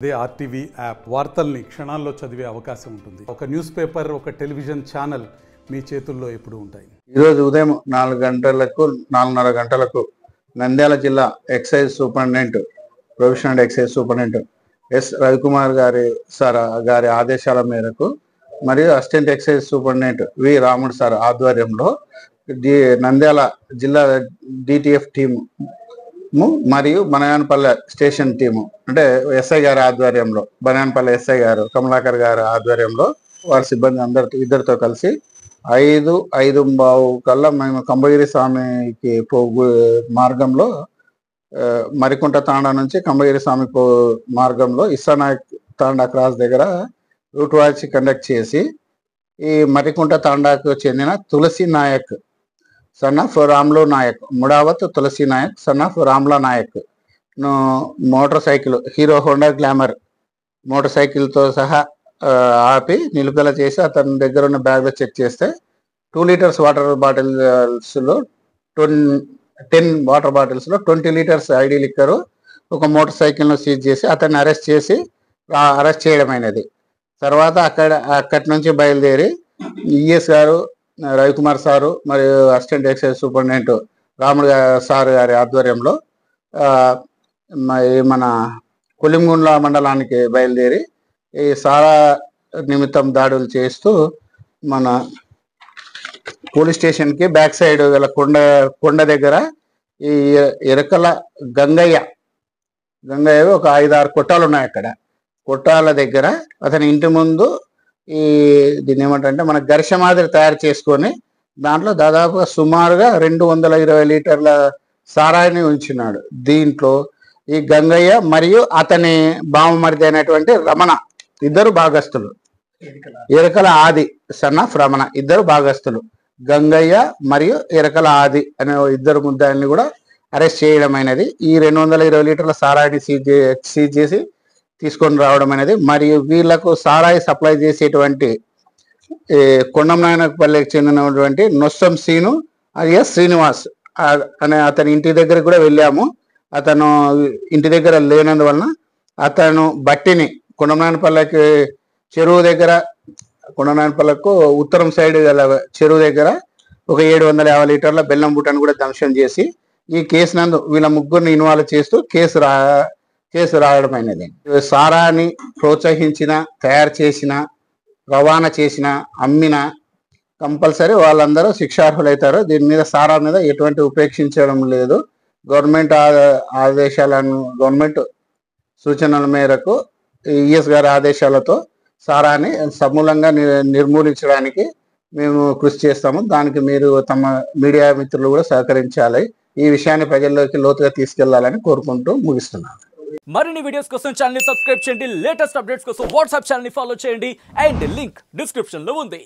అదే RTV app వార్తల్ని క్షణాల్లో చదివే అవకాశం ఉంటుంది. ఒక న్యూస్ పేపర్, ఒక టెలివిజన్ ఛానల్ మీ చేతుల్లో ఎప్పుడు ఉంటాయి. ఈరోజు ఉదయం 4:30 గంటలకు నంద్యాల జిల్లా excise superintendent, professional excise superintendent S Ravikumar గారి ఆదేశాల మేరకు మరియు అసిస్టెంట్ ఎక్సైజ్ సూపరింటెండెంట్ వి రాముడు సార్ ఆధ్వర్యంలో నంద్యాల జిల్లా డిటిఎఫ్ టీము మరియు బనగానపల్లె స్టేషన్ టీము, అంటే ఎస్ఐ గారి ఆధ్వర్యంలో, బనగానపల్లె ఎస్ఐ గారు కమలాకర్ గారి ఆధ్వర్యంలో వారి సిబ్బంది ఇద్దరితో కలిసి 5:05 కల్లా మేము కంబగిరి స్వామికి మార్గంలో, మరికుంట తాండా నుంచి కంబగిరి స్వామి మార్గంలో ఇస్సానాయక్ తాండా క్రాస్ దగ్గర రూట్ వాచ్ కండక్ట్ చేసి, ఈ మరికుంట తాండాకు చెందిన Tulasi Nayak son of Ramlo Nayak, Mudavath Tulasi Nayak son of Ramla Nayak motorcycle, Hero Honda Glamour motor సైకిల్తో సహా ఆపి నిలుపుదల చేసి అతని దగ్గర ఉన్న బ్యాగ్లో చెక్ చేస్తే 2 లీటర్స్ వాటర్ బాటిల్స్లో 10 వాటర్ బాటిల్స్లో 20 లీటర్స్ ఐడి లిక్కరు, ఒక మోటార్ సైకిల్ను సీజ్ చేసి అతన్ని అరెస్ట్ చేయడమైనది. తర్వాత అక్కడి నుంచి బయలుదేరి ఈఎస్ గారు, రవికుమార్ సారు మరియు అసిస్టెంట్ ఎక్సైజ్ సూపరింటెండెంట్ రాముడు సార్ గారి ఆధ్వర్యంలో మన కొలింగుండ్ల మండలానికి బయలుదేరి ఈ సారా నిమిత్తం దాడులు చేస్తూ మన పోలీస్ స్టేషన్కి బ్యాక్ సైడ్ గల కొండ దగ్గర ఈ ఎరకల గంగయ్య ఒక 5-6 కొట్టాలు ఉన్నాయి. అక్కడ కొట్టాల దగ్గర అతని ఇంటి ముందు దీన్ని ఏమంటే మన గరిష మాదిరి తయారు చేసుకొని దాంట్లో దాదాపుగా సుమారుగా 220 లీటర్ల సారాయిని ఉంచినాడు. దీంట్లో ఈ గంగయ్య మరియు అతని బావమరిది అయినటువంటి రమణ ఇద్దరు భాగస్తులు, ఎరకల ఆది సన్ ఆఫ్ రమణ ఇద్దరు భాగస్తులు, గంగయ్య మరియు ఎరకల ఆది అనే ఇద్దరు ముద్దాయిల్ని కూడా అరెస్ట్ చేయడం అయినది. ఈ 220 లీటర్ల సారాయిని సీజ్ చేసి తీసుకొని రావడం అనేది, మరియు వీళ్లకు సారాయి సప్లై చేసేటువంటి కొండంనాయనపల్లికి చెందినటువంటి నొస్సం సీను alias శ్రీనివాస్ అనే అతని ఇంటి దగ్గర కూడా వెళ్ళాము. అతను ఇంటి దగ్గర లేనందువలన అతను బట్టిని కొండంనాయనపల్లికి చెరువు దగ్గర, కొండంనాయనపల్లికు ఉత్తరం సైడ్ గల చెరువు దగ్గర ఒక 750 లీటర్ల బెల్లం బుట్టను కూడా ధ్వంసం చేసి ఈ కేసు నందు వీళ్ళ ముగ్గురిని ఇన్వాల్వ్ చేస్తూ కేసు రాయడం అయినది. సారాని ప్రోత్సహించిన, తయారు చేసిన, రవాణా చేసిన, అమ్మిన కంపల్సరీ వాళ్ళందరూ శిక్షార్హులవుతారు. దీని మీద సారా మీద ఎటువంటి ఉపేక్షించడం లేదు. గవర్నమెంట్ గవర్నమెంట్ సూచనల మేరకు ఈఎస్ గారి ఆదేశాలతో సారాని సమూలంగా నిర్మూలించడానికి మేము కృషి చేస్తాము. దానికి మీరు తమ మీడియా మిత్రులు కూడా సహకరించాలి. ఈ విషయాన్ని ప్రజల్లోకి లోతుగా తీసుకెళ్లాలని కోరుకుంటూ ముగిస్తున్నాను. మరిన్ని వీడియోస్ కోసం ఛానల్ ని సబ్స్క్రైబ్ చేయండి. లేటెస్ట్ అప్డేట్స్ కోసం వాట్సాప్ ఛానల్ ని ఫాలో చేయండి. అండ్ లింక్ డిస్క్రిప్షన్ లో ఉంది.